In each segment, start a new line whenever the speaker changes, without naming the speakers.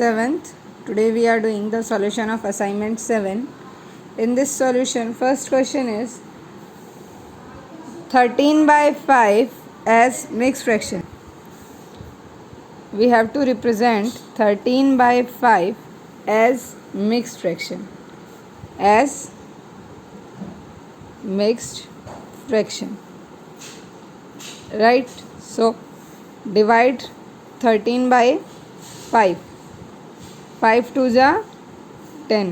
7th. Today we are doing the solution of assignment 7. In this solution, first question is 13 by 5 as mixed fraction. We have to represent 13 by 5 as mixed fraction. As mixed fraction. Right? So, divide 13 by 5. 5 2s are 10.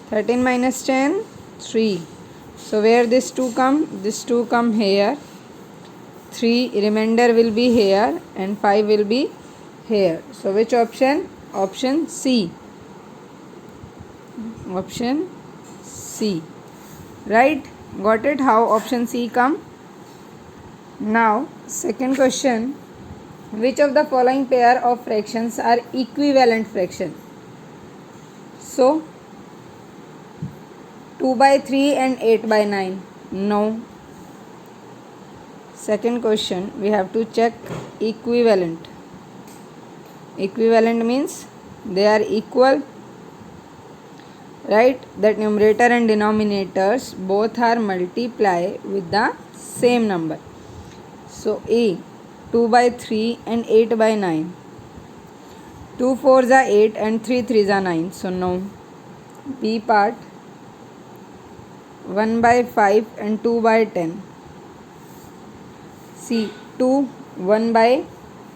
13 minus 10, 3. So where this 2 come? This 2 come here. 3 remainder will be here and 5 will be here. So which option? Option C. Option C. Right? Got it? How option C come? Now second question. Which of the following pair of fractions are equivalent fraction? So 2 by 3 and 8 by 9. No. Second question, we have to check equivalent. Equivalent means they are equal, right? That numerator and denominators both are multiply with the same number. So A, 2 by 3 and 8 by 9. 2 4s are 8 and 3 3s are 9. So no. B part, 1 by 5 and 2 by 10. C, 2, 1 by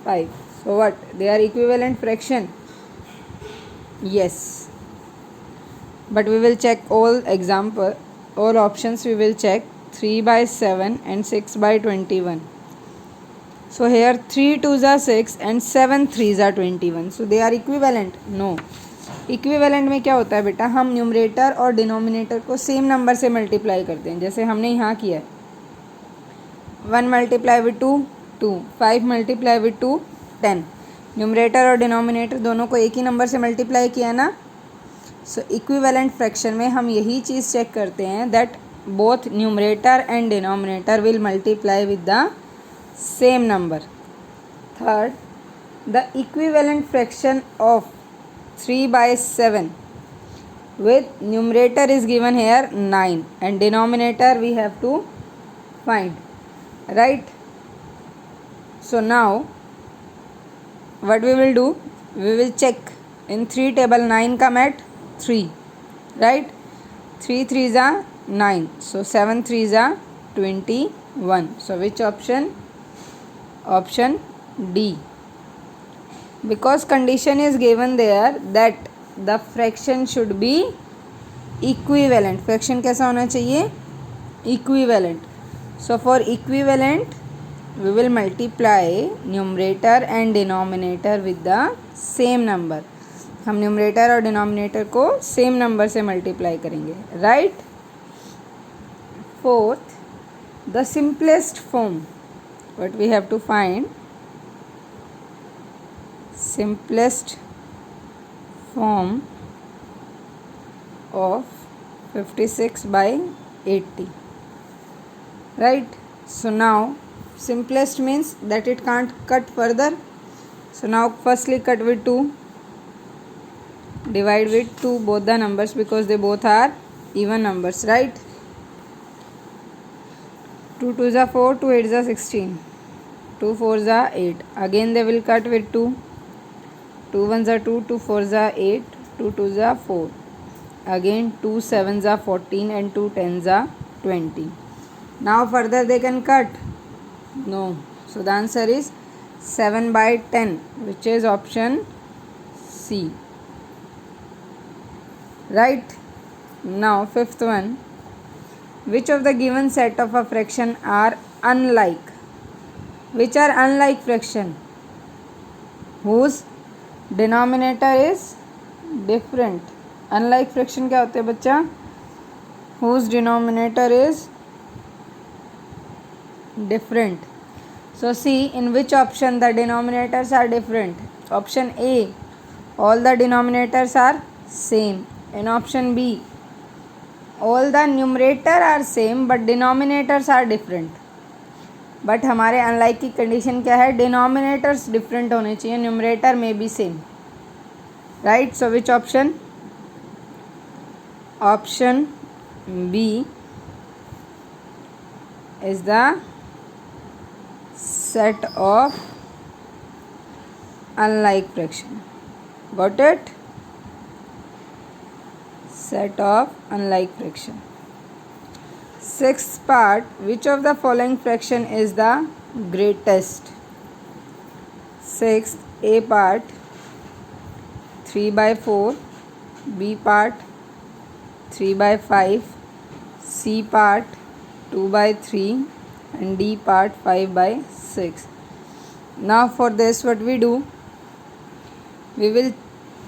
5. So what? They are equivalent fraction? Yes. But we will check all example, all options we will check. 3 by 7 and 6 by 21. So here 3 2s are 6 and 7 3s are 21. So they are equivalent? No. Equivalent में क्या होता है बेटा, हम numerator और denominator को same number से multiply करते हैं. जैसे हमने यहाँ किया है 1 multiply with 2 2, 5 multiply with 2 10. Numerator और डिनोमिनेटर दोनों को एक ही नंबर से मल्टीप्लाई किया ना. सो इक्विवेलेंट फ्रैक्शन में हम यही चीज़ चेक करते हैं that both numerator and denominator will multiply with the same number. Third, the equivalent fraction of 3 by 7 with numerator is given here 9 and denominator we have to find, right? So now what we will do, we will check in 3 table 9 come at 3, right? 3 3s are 9, so 7 3s are 21. So which option? Option D. Because condition is given there that the fraction should be equivalent. Fraction कैसा होना चाहिए? Equivalent. So for equivalent we will multiply numerator and denominator with the same number. हम numerator और denominator को same number से multiply करेंगे, right? Fourth, the simplest form. What we have to find? Simplest form of 56 by 80, right? So now simplest means that it can't cut further. So now firstly cut with 2, divide with 2 both the numbers because they both are even numbers, right? 2 2s are 4, 2 8s are 16, 2 4s are 8. Again they will cut with 2. 2 1s are 2, 2 4s are 8, 2 2s are 4. Again 2 7s are 14 and 2 10s are 20. Now further they can cut? No. So the answer is 7 by 10, which is option C. Right? Now fifth one. Which of the given set of a fraction are unlike? Which are unlike fraction? Whose denominator is different. Unlike fraction क्या होते हैं बच्चा? Whose denominator is different. So see in which option the denominators are different. Option A, all the denominators are same. In option B, all the numerator are same but denominators are different. But हमारे unlike की condition क्या है? Denominators different होने चाहिए, numerator में भी same. right? So which option? Option B is the set of unlike fraction. Got it? Set of unlike fraction. Sixth part, which of the following fraction is the greatest? Sixth, A part 3 by 4, B part 3 by 5, C part 2 by 3 and D part 5 by 6. Now for this what we do? We will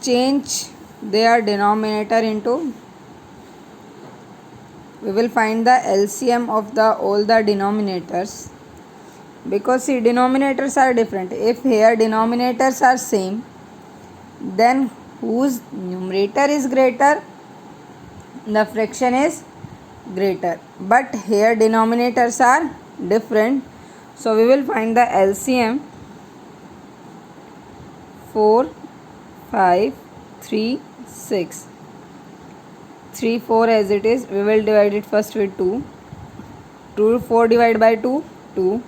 change their denominator into, we will find the LCM of the all the denominators, because see denominators are different. If here denominators are same, then whose numerator is greater, the fraction is greater. But here denominators are different, so we will find the LCM 4, 5, 3, 6. 3, 4 as it is, we will divide it first with 2. 2, 4 divided by 2, 2.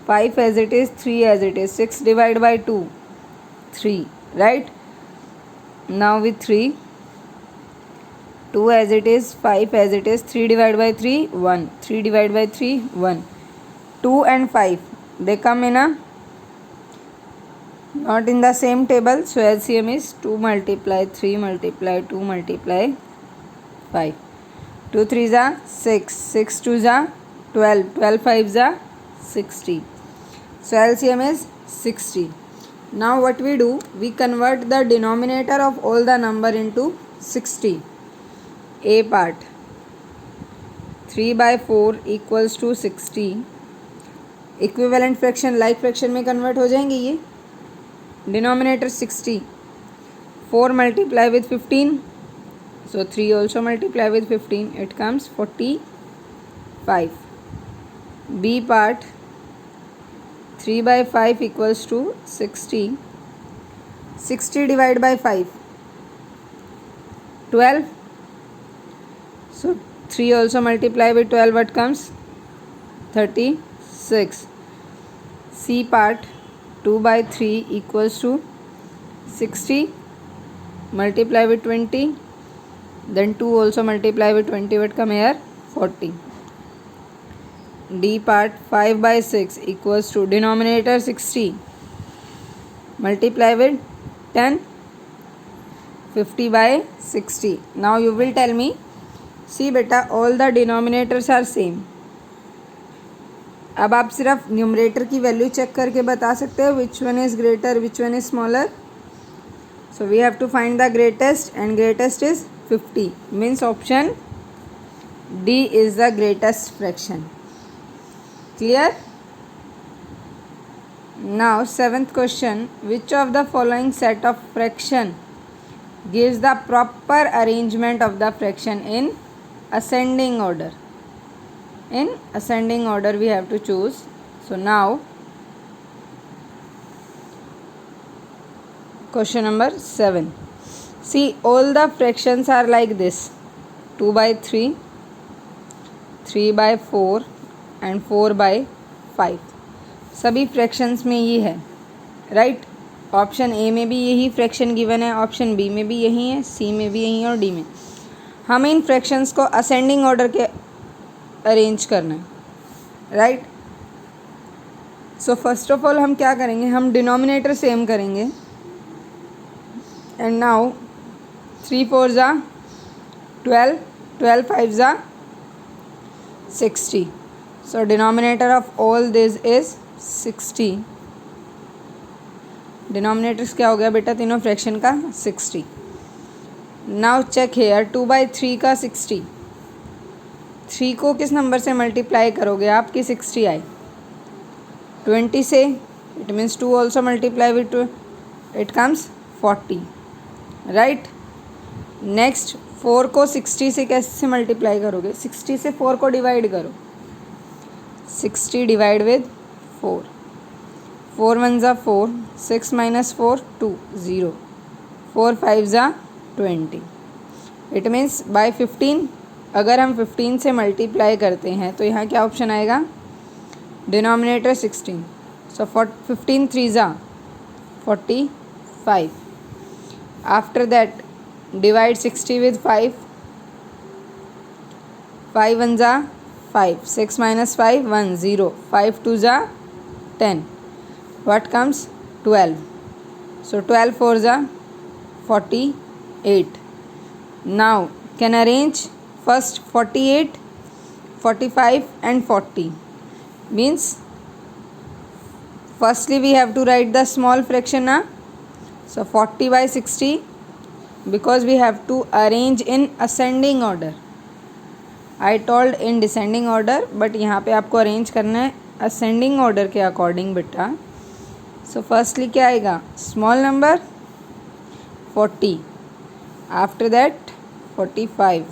5 as it is, 3 as it is. 6 divided by 2, 3. Right? Now with 3. 2 as it is, 5 as it is. 3 divided by 3, 1. 3 divided by 3, 1. 2 and 5, they come in a not in the same table, so LCM is 2 multiply 3 multiply 2 multiply 5. 2 3s are 6, 6 2s are 12, 12 5s are 60. So LCM is 60. Now what we do? We convert the denominator of all the number into 60. A part 3 by 4 equals to 60. Equivalent fraction like fraction में convert हो जाएंगे ये. Denominator 60, 4 multiply with 15, so 3 also multiply with 15, it comes 45. B part 3 by 5 equals to 60. 60 divided by 5, 12, so 3 also multiply with 12, what comes 36. C part 2 by 3 equals to 60, multiply with 20, then 2 also multiply with 20, what come here 40. D part 5 by 6 equals to denominator 60, multiply with 10, 50 by 60. Now you will tell me, see beta all the denominators are same. अब आप सिर्फ numerator की value check करके बता सकते हो which one is greater which one is smaller. So we have to find the greatest and greatest is 50, means option D is the greatest fraction. Clear? Now seventh question, which of the following set of fraction gives the proper arrangement of the fraction in ascending order. In ascending order we have to choose. So now question number 7. See all the fractions are like this: 2 by 3, 3 by 4 and 4 by 5. सभी fractions में ये है, right? Option A में भी यही fraction given है, option B में भी यही है, सी में भी यही है और डी में. हमें इन फ्रैक्शंस को असेंडिंग ऑर्डर के अरेंज करना है, right? So first of all हम क्या करेंगे, हम डिनोमिनेटर सेम करेंगे. एंड नाउ 3 4 जा 12, 12 5 जा 60. सो denominator of all this is 60. Denominators क्या हो गया बेटा तीनों फ्रैक्शन का 60. नाउ चेक हेयर 2 by 3 का 60. 3 को किस नंबर से मल्टीप्लाई करोगे आप कि 60 आए? 20 से. It means 2 also multiply with 2, it comes 40, right? Next 4 को 60 से कैसे मल्टीप्लाई करोगे? 60 से 4 को डिवाइड करो. 60 डिवाइड विद 4. 4 1 जा 4, 6 minus 4 2, 0. 4 5 ज़ा 20. It means by 15. अगर हम 15 से मल्टीप्लाई करते हैं तो यहाँ क्या ऑप्शन आएगा, डिनोमिनेटर 16. सो 15 3 ज़ा 45. After that divide 60 with 5. 5 1 ज़ा 5. 6 minus 5 1 0. 5 2 ज़ा 10. What comes? 12. So 12 4 ज़ा 48. Now can arrange first 48, 45 and 40. Means firstly we have to write the small fraction now. So 40 by 60, because we have to arrange in ascending order. I told in descending order, but यहाँ पे आपको arrange करना है ascending order के according बेटा. So firstly क्या आएगा, small number 40, after that 45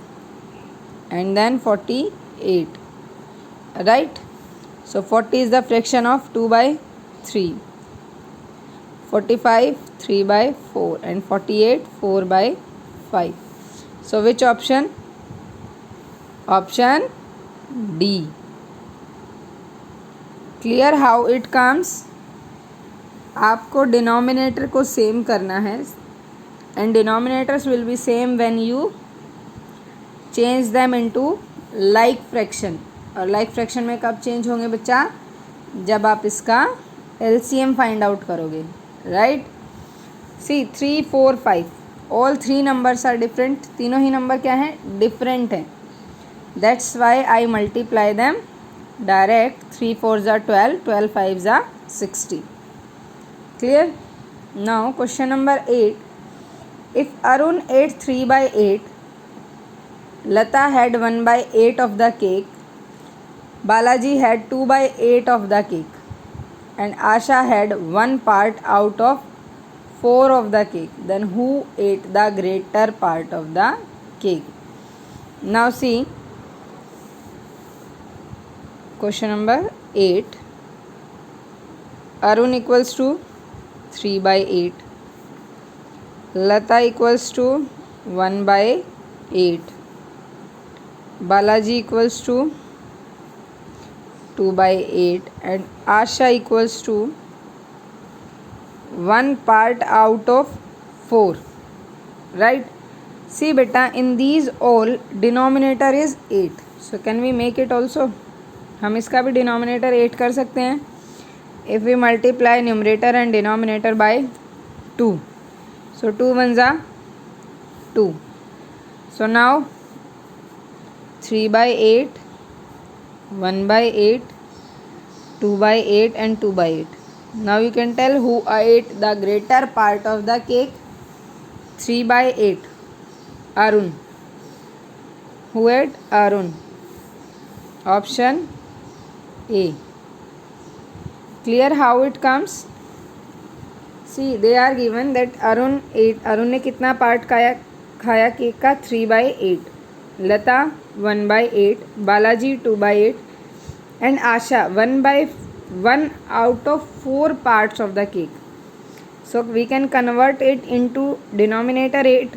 and then 48, right? So 40 is the fraction of 2 by 3, 45 3 by 4 and 48 4 by 5. So which option? Option D. Clear how it comes? आपको denominator को same करना है and denominators will be same when you change them into like fraction. और like fraction में कब change होंगे बच्चा, जब आप इसका LCM फाइंड आउट करोगे, right? See 3 4 5 all 3 numbers are different. तीनों ही नंबर क्या हैं, डिफरेंट हैं. That's why I multiply them direct. 3 4 ज़ा 12, 12 5 ज़ा 60. Clear? Now question number 8. If Arun ate 3 by 8, Lata had 1 by 8 of the cake, Balaji had 2 by 8 of the cake, and Asha had 1 part out of 4 of the cake, then who ate the greater part of the cake? Now see, question number 8. Arun equals to 3 by 8. Lata equals to 1 by 8. Balaji equals to 2 by 8 and Asha equals to 1 part out of 4. Right? See beta, in these all denominator is 8. So can we make it also? हम इसका भी denominator 8 कर सकते हैं. If we multiply numerator and denominator by 2. So 2 1s are 2. So now 3 by 8, 1 by 8, 2 by 8 and 2 by 8. Now you can tell who ate the greater part of the cake. 3 by 8. Arun. Who ate? Arun. Option A. Clear how it comes? See, they are given that Arun ate. Arun ने कितना part खाया cake का? 3 by 8. Lata 1 by 8. Balaji 2 by 8 and Asha 1 by 1 out of 4 parts of the cake. So we can convert it into denominator 8,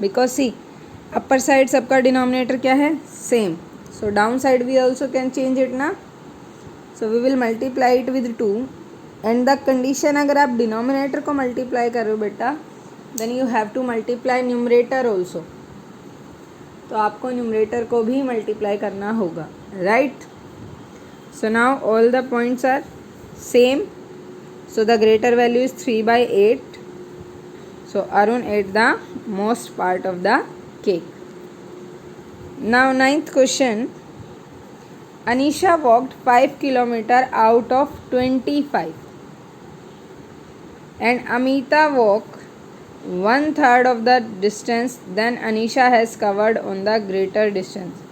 because see, upper side सबका denominator क्या है? Same. So down side we also can change it ना. So we will multiply it with 2. And the condition, अगर आप denominator को multiply कर रहे हो बेटा, then you have to multiply numerator also. तो आपको न्यूमरेटर को भी मल्टीप्लाई करना होगा, right? So now all the points are same. So the greater value is 3 by 8. So Arun ate the most part of the cake. Now 9th question. Anisha walked 5 kilometers out of 25. And Amita walked 1/3 of the distance than Anisha has covered on the greater distance.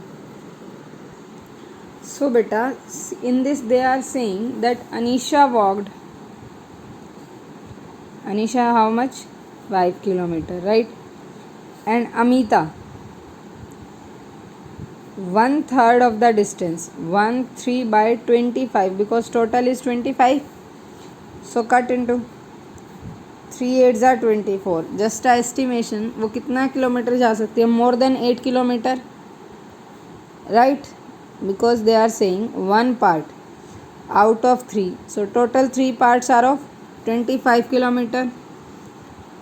So beta, in this they are saying that Anisha walked. Anisha how much? 5 kilometers, right? And Amita 1/3 of the distance. 1/3 by 25, because total is 25. So cut into 3 8 are 24. Just estimation, वो कितना kilometre जा सकती है? More than 8 kilometre, right, because they are saying 1 part out of 3. So total 3 parts are of 25 kilometer.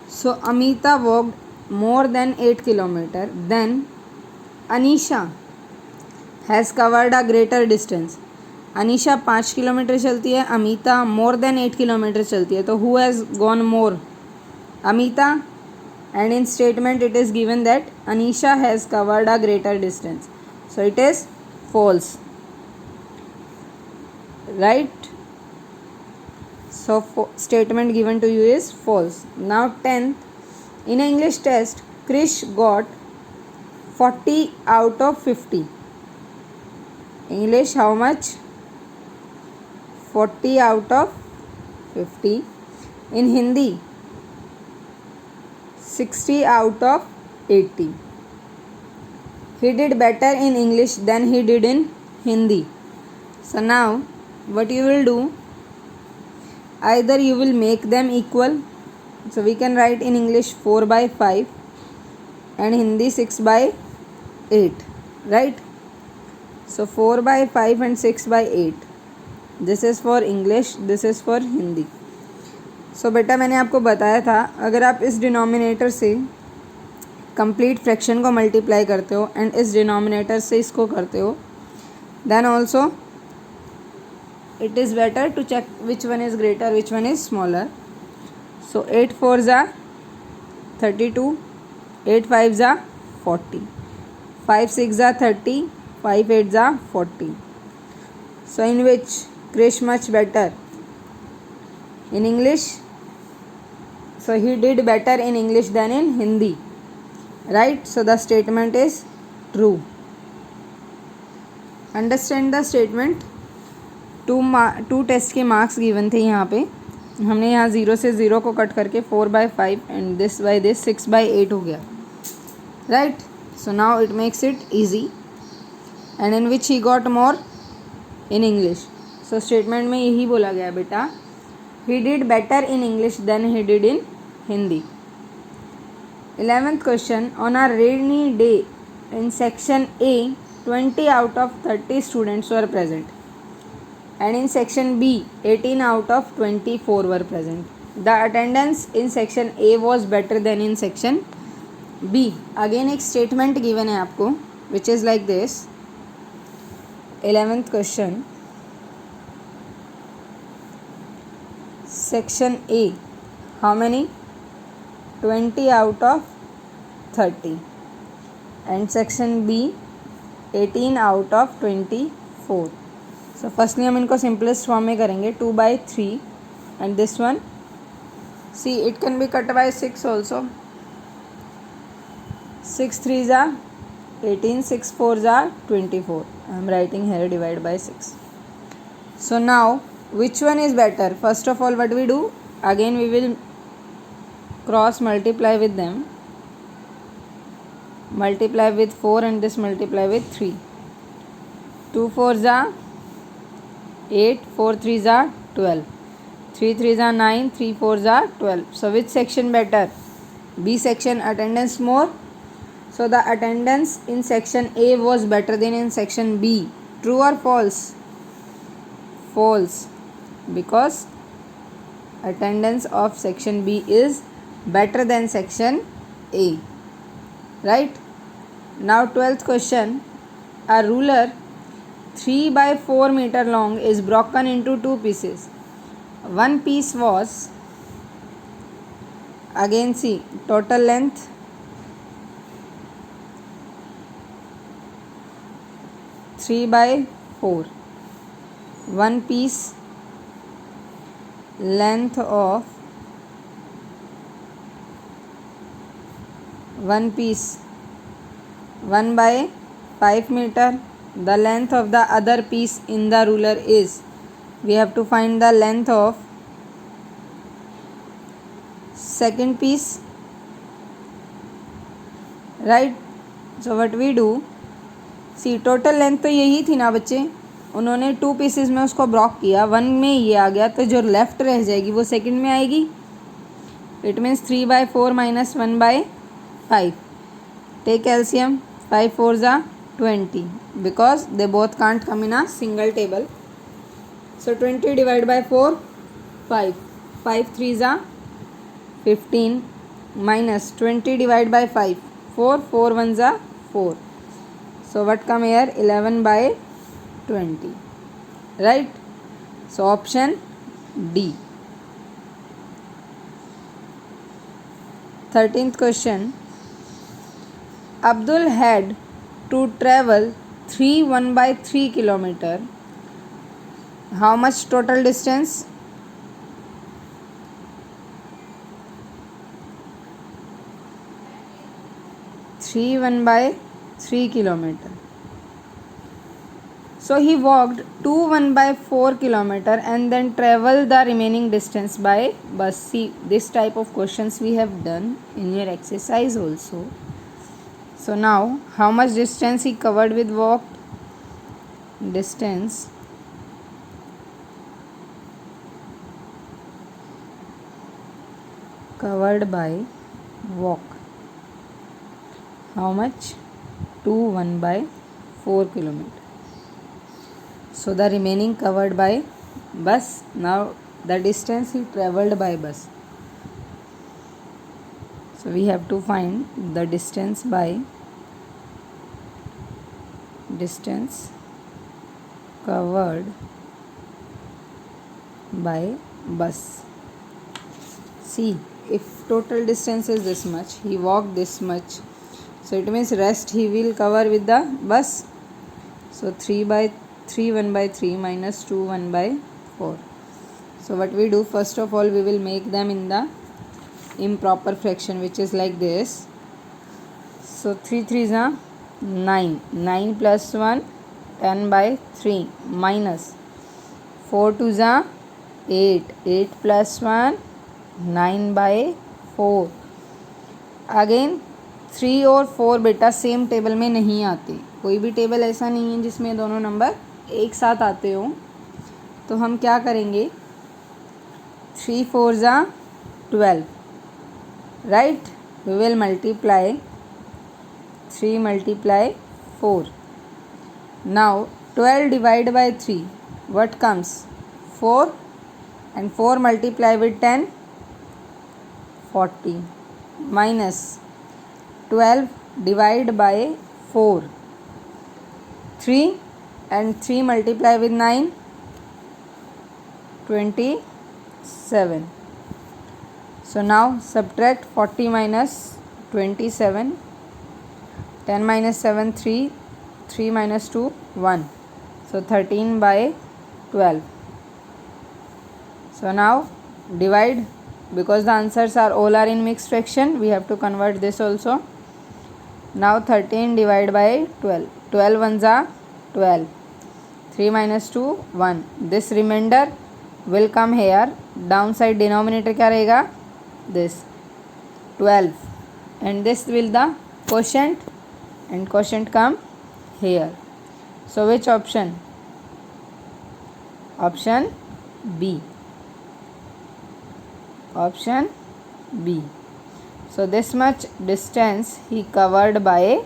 So Amita walked more than 8 kilometer. Then Anisha has covered a greater distance. Anisha 5 kilometre चलती है, अमीता मोर than 8 kilometre चलती है. तो who has gone more? Amita. And in statement it is given that Anisha has covered a greater distance. So it is false, right? So statement given to you is false. Now 10th, in English test Krish got 40 out of 50. English how much? 40 out of 50. In Hindi 60 out of 80. He did better in English than he did in Hindi. So now what you will do, either you will make them equal. So we can write in English 4 by 5 and Hindi 6 by 8, right? So 4 by 5 and 6 by 8. This is for English, this is for Hindi. So बेटा मैंने आपको बताया था, अगर आप इस denominator से complete fraction को मल्टीप्लाई करते हो एंड इस डिनोमिनेटर से इसको करते हो, then also it is better to check which one is greater, which one is smaller. So 8 4s are 32, 8 5s are 40, 5 6s are 30, 5 8s are 40. So in which Krish much better? In English. So he did better in English than in Hindi, right? So the statement is true. Understand the statement. Two test के marks given थे यहाँ पे, हमने यहाँ 0 से 0 को cut करके 4 by 5 and this by this 6 by 8 हो गया, राइट? So now it makes it easy. And in which he got more? In English. So statement में यही बोला गया बेटा, he did better in English then he did in Hindi. 11th question, on a rainy day in section A 20 out of 30 students were present. And in section B 18 out of 24 were present. The attendance in section A was better than in section B. Again एक statement given है आपको which is like this. 11th question, section A how many? 20 out of 30 and section B 18 out of 24. So firstly हम इनको simplest form में करेंगे 2 by 3 and this one, see it can be cut by 6 also. 6 3s are 18, 6 4s are 24. I am writing here divide by 6. So now which one is better? First of all what we do, again we will cross multiply with them, multiply with 4 and this multiply with 3. 2 4s are 8, 4 3s are 12, 3 3s are 9, 3 4s are 12. So which section better? B section. Attendance more. So the attendance in section A was better than in section B. True or false? False, because attendance of section B is better than section A, right? Now 12th question, a ruler 3 by 4 meter long is broken into 2 pieces. One piece was, again see, total length 3 by 4. One piece length of one piece 1 by 5 meter. The length of the other piece in the ruler is, we have to find the length of second piece, right? So what we do, see total length तो यही थी ना बच्चे, उन्होंने 2 pieces में उसको block किया, 1 में ये आ गया, तो जो लेफ्ट रह जाएगी वो सेकंड में आएगी, It means 3 by 4 minus 1 by 5. Take LCM. 5 4s are 20 because they both can't come in a single table. So 20 divided by 4, 5. 5 3s are 15 minus 20 divided by 5, 4. 4 1s are 4. So what come here? 11 by 20. Right? So option D. 13th question. Abdul had to travel 3 1 by 3 kilometer. How much total distance? Three 1 by 3 kilometer. So he walked 2 1 by 4 kilometer and then traveled the remaining distance by bus. See, this type of questions we have done in your exercise also. So now, how much distance he covered with walk? Distance covered by walk. How much? 2 1 by 4 kilometer. So the remaining covered by bus. Now the distance he travelled by bus. So we have to find the distance covered by bus. See, if total distance is this much, he walked this much, so it means rest he will cover with the bus. So 3 1 by 3 minus 2 1 by 4. So what we do, first of all we will make them in the improper fraction, which is like this. So 3 3s are 9. 9 plus 1, 10 by 3 minus 4 2s are 8. 8 plus 1, 9 by 4. Again 3 और 4 बेटा same table में नहीं आते. कोई भी table ऐसा नहीं है जिसमें दोनों नंबर एक साथ आते हो. तो हम क्या करेंगे, 3 4s are 12. Right? We will multiply 3 multiply 4. Now 12 divided by 3. What comes? 4, and 4 multiply with 10, 40, minus 12 divided by 4, 3, and 3 multiply with 9, 27. So now subtract 40 minus 27. 10 minus 7 3. 3 minus 2 1. So 13 by 12. So now divide, because the answers are all are in mixed fraction, we have to convert this also. Now 13 divided by 12. 12 ones are 12. 3 minus 2 1. This remainder will come here. Downside denominator क्या रहेगा? This 12, and this will the quotient, and quotient come here. So which option? Option B. Option B. So this much distance he covered by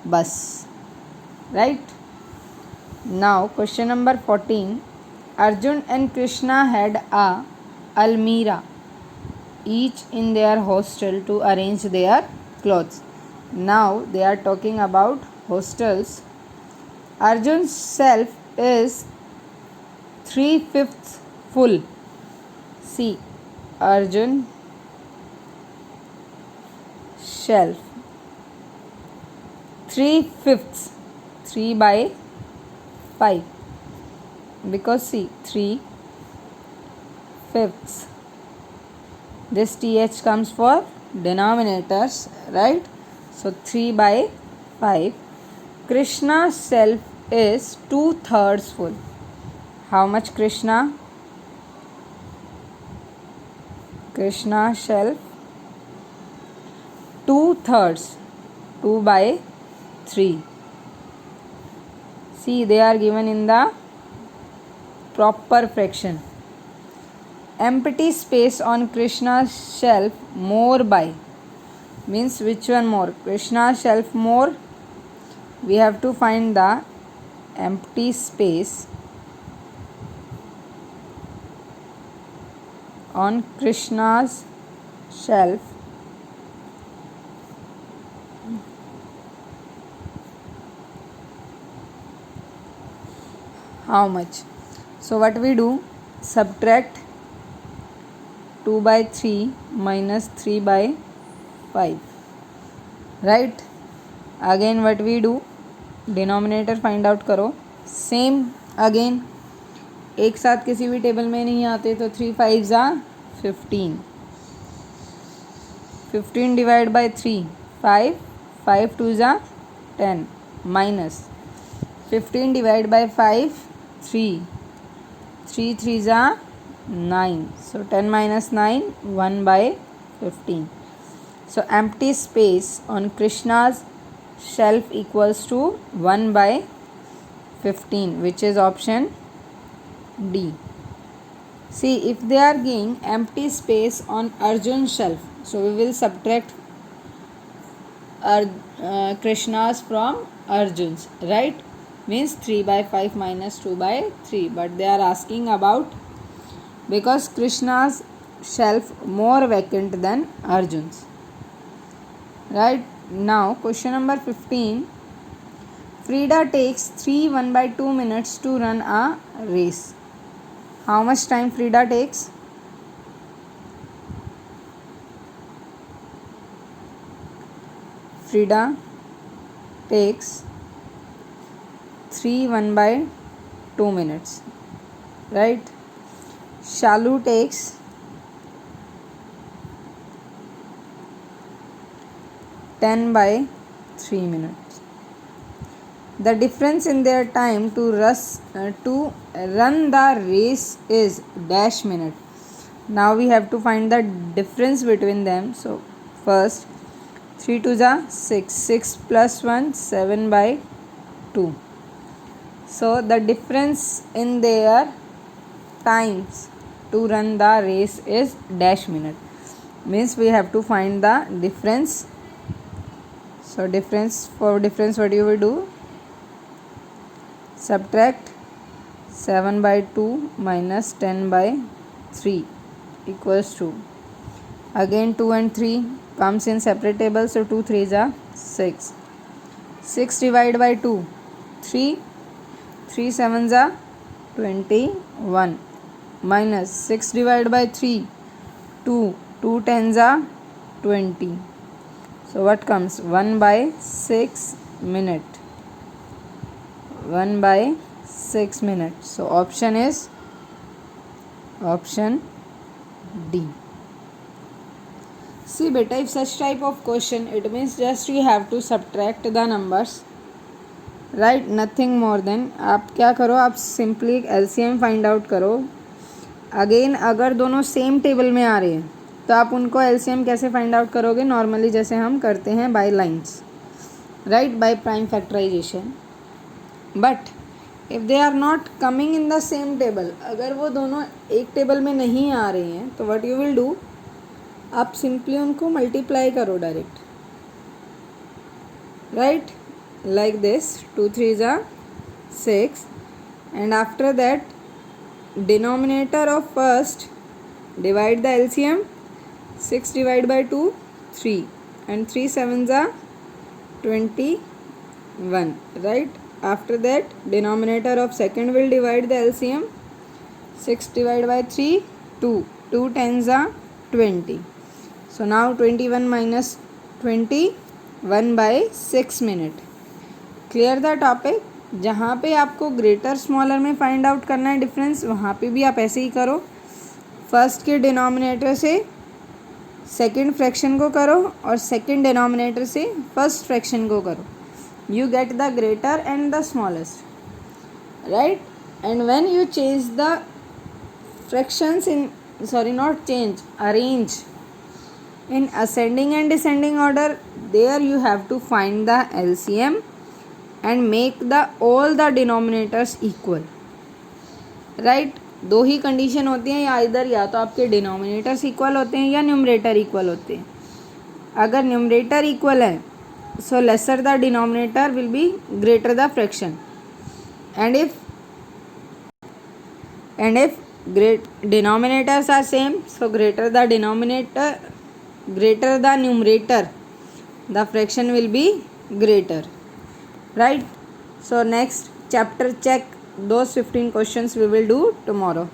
bus. Right? Now question number 14. Arjun and Krishna had a almirah each in their hostel to arrange their clothes. Now they are talking about hostels. Arjun's shelf is 3/5 full. See, Arjun shelf 3/5, 3 by 5, because see 3/5, this th comes for denominators, right? So 3 by 5. Krishna's shelf is 2/3 full. How much Krishna? Krishna's shelf 2/3, 2 by 3. See, they are given in the proper fraction. empty space on Krishna's shelf more by, means which one more? Krishna's shelf more. We have to find the empty space on Krishna's shelf how much. So what we do, subtract 2 by 3 minus 3 by 5, right? Again what we do, denominator find out करो. Same again, एक साथ किसी भी table में नहीं आते, तो 3 5 ज़ा 15, 15 डिवाइड बाई 3 5, 5 2 ज़ा 10 माइनस 15 डिवाइड बाई 5 3, 3 3 ज़ा 9, so 10 minus 9 1 by 15. So empty space on Krishna's shelf equals to 1 by 15, which is option D. See, if they are giving empty space on Arjun's shelf, so we will subtract Krishna's from Arjun's, right? Means 3 by 5 minus 2 by 3, but they are asking about, because Krishna's shelf more vacant than Arjun's, right? Now question number 15. Frida takes 3 1 by 2 minutes to run a race. How much time Frida takes? Frida takes 3 1 by 2 minutes, right? Shalu takes 10 by 3 minutes. The difference in their time to run the race is dash minute. Now we have to find the difference between them. So first 3 2 ज़ा 6, 6 plus 1 7 by 2. So the difference in their times to run the race is dash minute. Means we have to find the difference. So difference what you will do? Subtract 7 by 2 minus 10 by 3 equals to, again 2 and 3 comes in separate table, so 2 3 ज़ा 6. 6 divided by 2 3, 3 7 ज़ा 21 minus 6 divided by 3 2, 2 10 ज़ा 20. So what comes? 1 by 6 minute. 1 by 6 minutes. So option is option D. See beta, if such type of question, it means just you have to subtract the numbers, right? Nothing more than. आप क्या करो, आप simply LCM find out करो. Again अगर दोनों same table में आ रहे हैं तो आप उनको LCM कैसे फाइंड आउट करोगे? नॉर्मली जैसे हम करते हैं by lines, right, by prime factorisation. But if they are not coming in the same table, अगर वो दोनों एक टेबल में नहीं आ रहे हैं, तो व्हाट यू विल डू, आप सिंपली उनको मल्टीप्लाई करो डायरेक्ट, राइट, लाइक दिस. 2 3 ज़ा 6 and after that denominator of first divide the LCM. 6 divided by 2 3 and 3 7s are 21, right? After that denominator of second will divide the LCM. 6 divided by 3 2, 2 10s are 20. So now 21 minus 20 1 by 6 minute. Clear the topic? जहाँ पे आपको greater smaller में find out करना है difference, वहाँ पे भी आप ऐसे ही करो. फर्स्ट के डिनोमिनेटर से सेकंड फ्रैक्शन को करो और सेकंड डिनोमिनेटर से फर्स्ट फ्रैक्शन को करो. You get the greater and the smallest, right? And when you change the fractions in, sorry not change, arrange in ascending and descending order, there you have to find the LCM and make the all the denominators equal, right? दो ही condition होती हैं, या इधर या तो आपके denominators equal होते हैं या न्यूमरेटर इक्वल होते हैं. अगर न्यूमरेटर इक्वल है, so lesser the denominator will be greater the fraction, and if great denominators are same, so greater the numerator, the fraction will be greater, right? So next chapter check, those 15 questions we will do tomorrow.